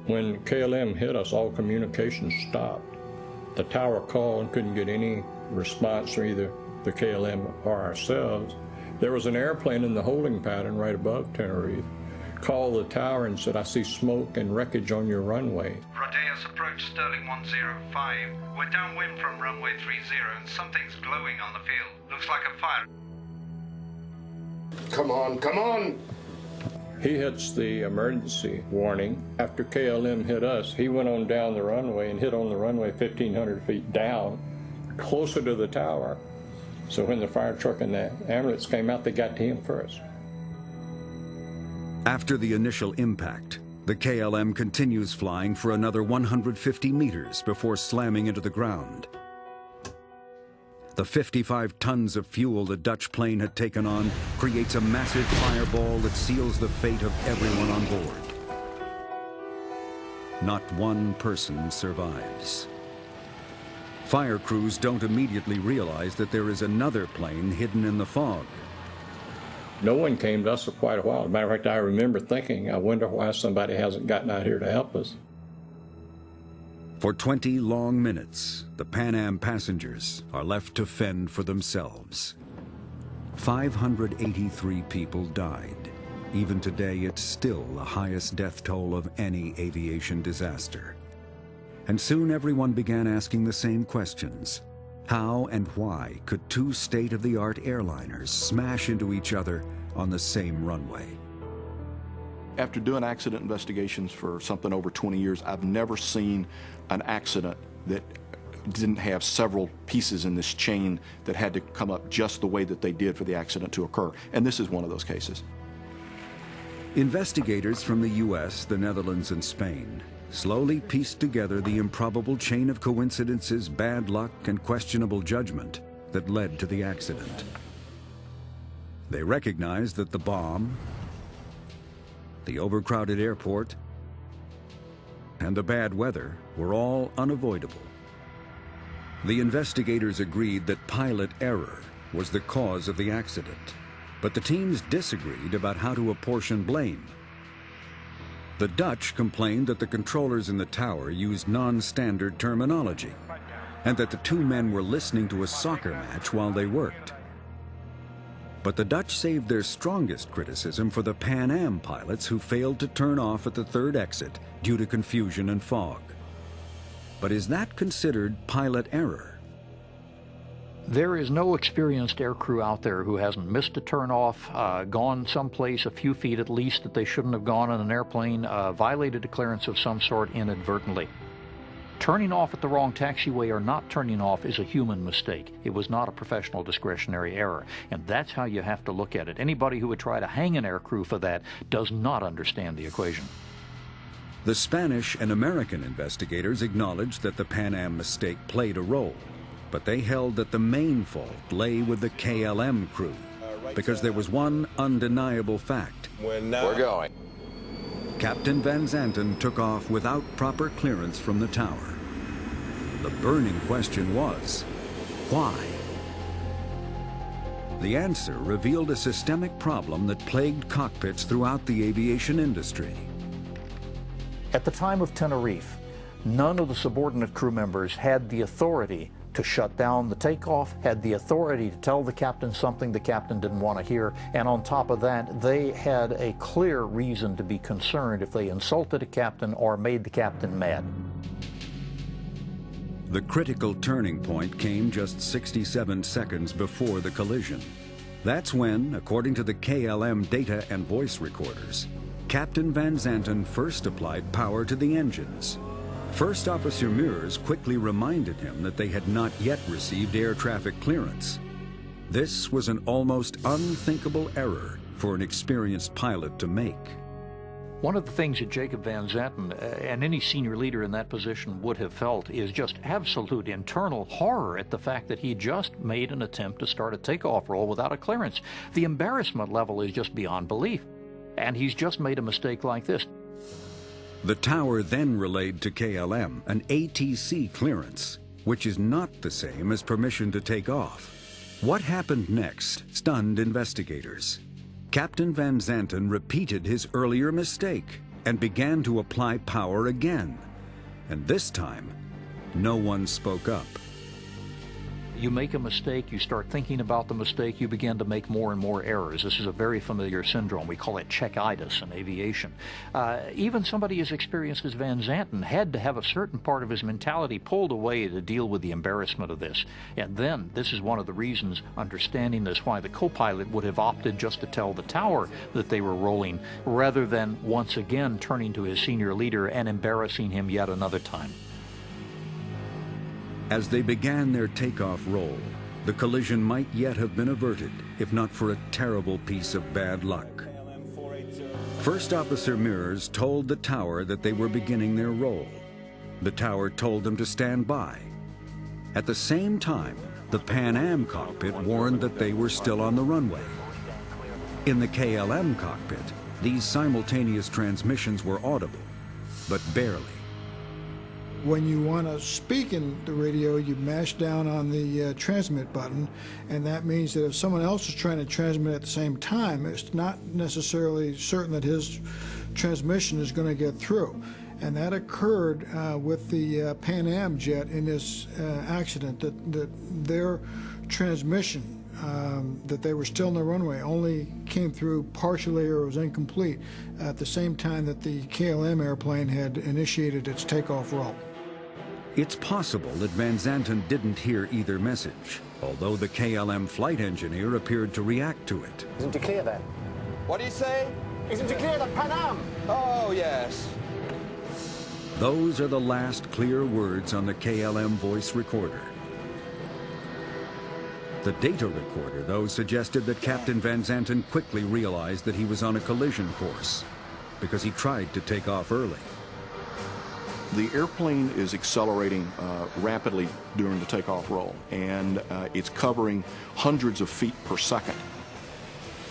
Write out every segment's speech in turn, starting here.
When KLM hit us, all communication stopped. The tower called and couldn't get any response from either the KLM or ourselves. There was an airplane in the holding pattern right above Tenerife. Called the tower and said, "I see smoke and wreckage on your runway." Rodeos approach Sterling 105. We're downwind from runway 30 and something's glowing on the field. Looks like a fire. Come on, come on! He hits the emergency warning. After KLM hit us, he went on down the runway and hit on the runway 1,500 feet down, closer to the tower. So when the fire truck and the ambulance came out, they got to him first. After the initial impact, the KLM continues flying for another 150 meters before slamming into the ground. The 55 tons of fuel the Dutch plane had taken on creates a massive fireball that seals the fate of everyone on board. Not one person survives. Fire crews don't immediately realize that there is another plane hidden in the fog. No one came to us for quite a while. As a matter of fact, I remember thinking, I wonder why somebody hasn't gotten out here to help us. For 20 long minutes, the Pan Am passengers are left to fend for themselves. 583 people died. Even today, it's still the highest death toll of any aviation disaster. And soon everyone began asking the same questions. How and why could two state-of-the-art airliners smash into each other on the same runway? After doing accident investigations for something over 20 years, I've never seen an accident that didn't have several pieces in this chain that had to come up just the way that they did for the accident to occur. And this is one of those cases. Investigators from the US, the Netherlands, and Spain slowly pieced together the improbable chain of coincidences, bad luck, and questionable judgment that led to the accident. They recognized that the bomb, the overcrowded airport, and the bad weather were all unavoidable. The investigators agreed that pilot error was the cause of the accident, but the teams disagreed about how to apportion blame. The Dutch complained that the controllers in the tower used non-standard terminology, and that the two men were listening to a soccer match while they worked. But the Dutch saved their strongest criticism for the Pan Am pilots who failed to turn off at the third exit due to confusion and fog. But is that considered pilot error? There is no experienced aircrew out there who hasn't missed a turnoff, gone someplace a few feet at least that they shouldn't have gone in an airplane, violated a clearance of some sort inadvertently. Turning off at the wrong taxiway or not turning off is a human mistake. It was not a professional discretionary error, and that's how you have to look at it. Anybody who would try to hang an aircrew for that does not understand the equation. The Spanish and American investigators acknowledged that the Pan Am mistake played a role, but they held that the main fault lay with the KLM crew, because there was one undeniable fact. We're going. Captain Van Zanten took off without proper clearance from the tower. The burning question was, why? The answer revealed a systemic problem that plagued cockpits throughout the aviation industry. At the time of Tenerife, none of the subordinate crew members had the authority to shut down the takeoff, had the authority to tell the captain something the captain didn't want to hear, and on top of that, they had a clear reason to be concerned if they insulted a captain or made the captain mad. The critical turning point came just 67 seconds before the collision. That's when, according to the KLM data and voice recorders, Captain Van Zanten first applied power to the engines. First Officer Meurs quickly reminded him that they had not yet received air traffic clearance. This was an almost unthinkable error for an experienced pilot to make. One of the things that Jacob Van Zanten and any senior leader in that position would have felt is just absolute internal horror at the fact that he just made an attempt to start a takeoff roll without a clearance. The embarrassment level is just beyond belief. And he's just made a mistake like this. The tower then relayed to KLM an ATC clearance, which is not the same as permission to take off. What happened next stunned investigators. Captain Van Zanten repeated his earlier mistake and began to apply power again. And this time, no one spoke up. You make a mistake, you start thinking about the mistake, you begin to make more and more errors. This is a very familiar syndrome. We call it checkitis in aviation. Even somebody as experienced as Van Zanten had to have a certain part of his mentality pulled away to deal with the embarrassment of this. And then, this is one of the reasons, understanding this, why the co-pilot would have opted just to tell the tower that they were rolling, rather than once again turning to his senior leader and embarrassing him yet another time. As they began their takeoff roll, the collision might yet have been averted, if not for a terrible piece of bad luck. First Officer Mears told the tower that they were beginning their roll. The tower told them to stand by. At the same time, the Pan Am cockpit warned that they were still on the runway. In the KLM cockpit, these simultaneous transmissions were audible, but barely. When you want to speak in the radio, you mash down on the transmit button, and that means that if someone else is trying to transmit at the same time, it's not necessarily certain that his transmission is going to get through. And that occurred with the Pan Am jet in this accident, that their transmission, that they were still on the runway, only came through partially or was incomplete at the same time that the KLM airplane had initiated its takeoff roll. It's possible that Van Zanten didn't hear either message, although the KLM flight engineer appered to react to it. Isn't it clear then? What do you say? Isn't it clear that Pan Am? Oh, yes. Those are the last clear words on the KLM voice recorder. The data recorder, though, suggested that Captain Van Zanten quickly realized that he was on a collision course because he tried to take off early. The airplane is accelerating rapidly during the takeoff roll, and it's covering hundreds of feet per second,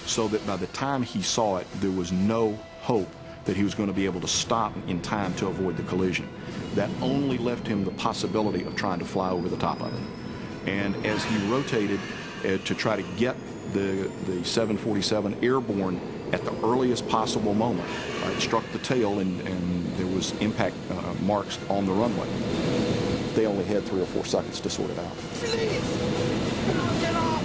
so that by the time he saw it, there was no hope that he was going to be able to stop in time to avoid the collision. That only left him the possibility of trying to fly over the top of it. And as he rotated to try to get the 747 airborne at the earliest possible moment, it struck the tail, and there was impact marks on the runway. They only had 3 or 4 seconds to sort it out. Please! Get off!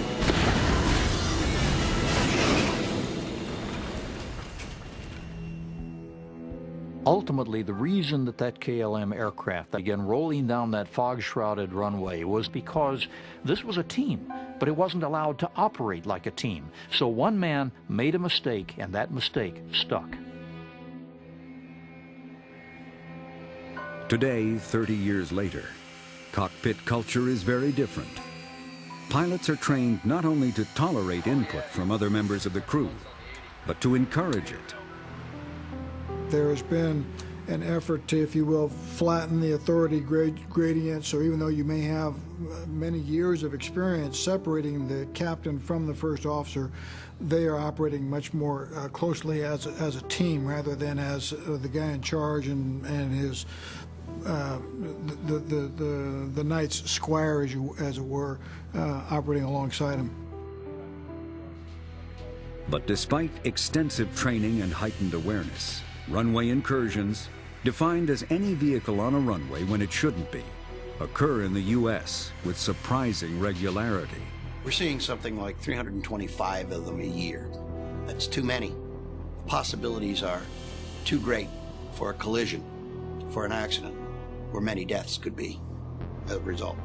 Ultimately, the reason that KLM aircraft began rolling down that fog-shrouded runway was because this was a team, but it wasn't allowed to operate like a team. So one man made a mistake, and that mistake stuck. Today, 30 years later, cockpit culture is very different. Pilots are trained not only to tolerate input from other members of the crew, but to encourage it. There has been an effort to, if you will, flatten the authority gradient, so even though you may have many years of experience separating the captain from the first officer, they are operating much more closely as a team rather than as the guy in charge and his the knight's squire, as it were, operating alongside him. But despite extensive training and heightened awareness, runway incursions, defined as any vehicle on a runway when it shouldn't be, occur in the U.S. with surprising regularity. We're seeing something like 325 of them a year. That's too many. The possibilities are too great for a collision, for an accident, where many deaths could be as a result.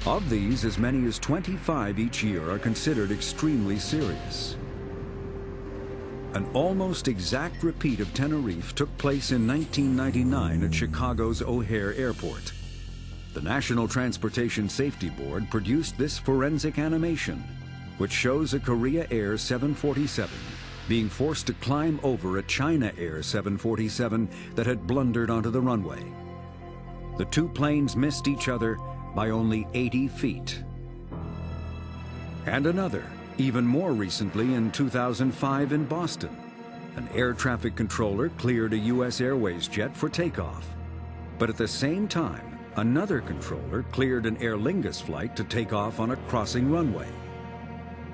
Of these, as many as 25 each year are considered extremely serious. An almost exact repeat of Tenerife took place in 1999 at Chicago's O'Hare Airport. The National Transportation Safety Board produced this forensic animation, which shows a Korea Air 747 being forced to climb over a China Air 747 that had blundered onto the runway. The two planes missed each other by only 80 feet. And another, even more recently in 2005 in Boston. An air traffic controller cleared a U.S. Airways jet for takeoff. But at the same time, another controller cleared an Aer Lingus flight to take off on a crossing runway.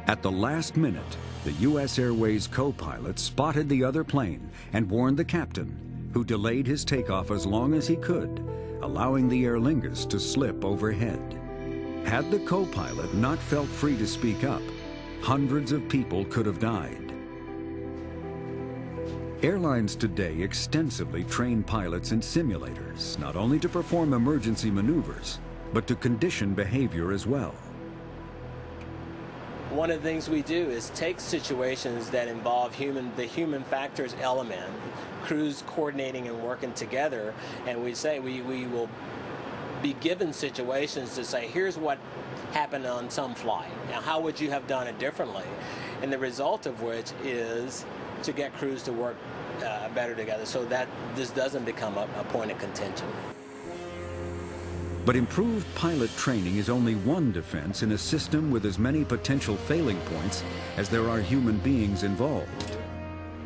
At the last minute, the U.S. Airways co-pilot spotted the other plane and warned the captain, who delayed his takeoff as long as he could, allowing the Aer Lingus to slip overhead. Had the co-pilot not felt free to speak up, hundreds of people could have died. Airlines today extensively train pilots in simulators, not only to perform emergency maneuvers, but to condition behavior as well. One of the things we do is take situations that involve the human factors element, crews coordinating and working together, and we say we will be given situations to say, here's what happened on some flight. Now, how would you have done it differently? And the result of which is to get crews to work better together so that this doesn't become a point of contention. But improved pilot training is only one defense in a system with as many potential failing points as there are human beings involved.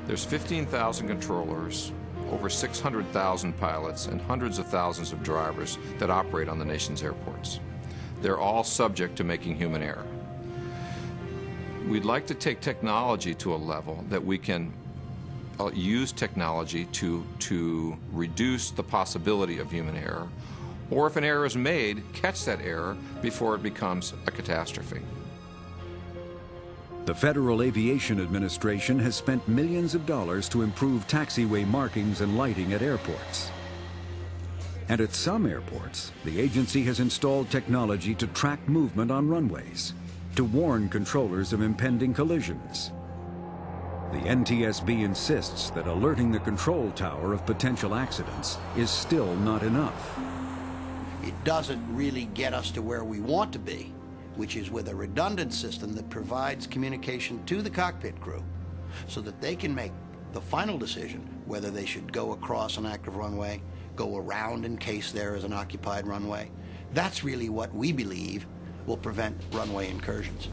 There's 15,000 controllers, over 600,000 pilots, and hundreds of thousands of drivers that operate on the nation's airports. They're all subject to making human error. We'd like to take technology to a level that we can use technology to reduce the possibility of human error, or if an error is made, catch that error before it becomes a catastrophe. The Federal Aviation Administration has spent millions of dollars to improve taxiway markings and lighting at airports. And at some airports, the agency has installed technology to track movement on runways, to warn controllers of impending collisions. The NTSB insists that alerting the control tower of potential accidents is still not enough. It doesn't really get us to where we want to be, which is with a redundant system that provides communication to the cockpit crew so that they can make the final decision whether they should go across an active runway, go around in case there is an occupied runway. That's really what we believe will prevent runway incursions.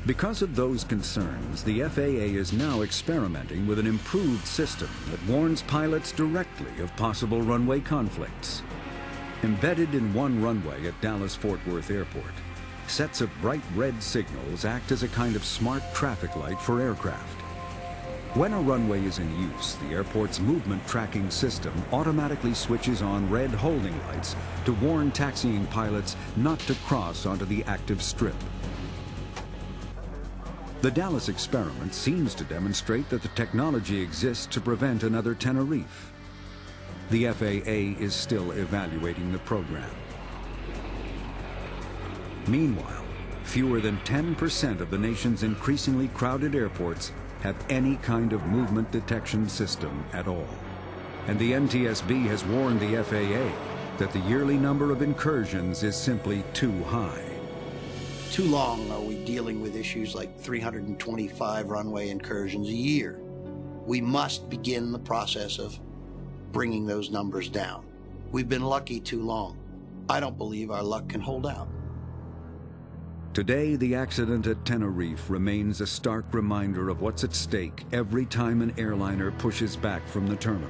Because of those concerns, the FAA is now experimenting with an improved system that warns pilots directly of possible runway conflicts. Embedded in one runway at Dallas-Fort Worth Airport, sets of bright red signals act as a kind of smart traffic light for aircraft. When a runway is in use, the airport's movement tracking system automatically switches on red holding lights to warn taxiing pilots not to cross onto the active strip. The Dallas experiment seems to demonstrate that the technology exists to prevent another Tenerife. The FAA is still evaluating the program. Meanwhile, fewer than 10% of the nation's increasingly crowded airports have any kind of movement detection system at all. And the NTSB has warned the FAA that the yearly number of incursions is simply too high. Too long are we dealing with issues like 325 runway incursions a year. We must begin the process of bringing those numbers down. We've been lucky too long. I don't believe our luck can hold out. Today, the accident at Tenerife remains a stark reminder of what's at stake every time an airliner pushes back from the terminal.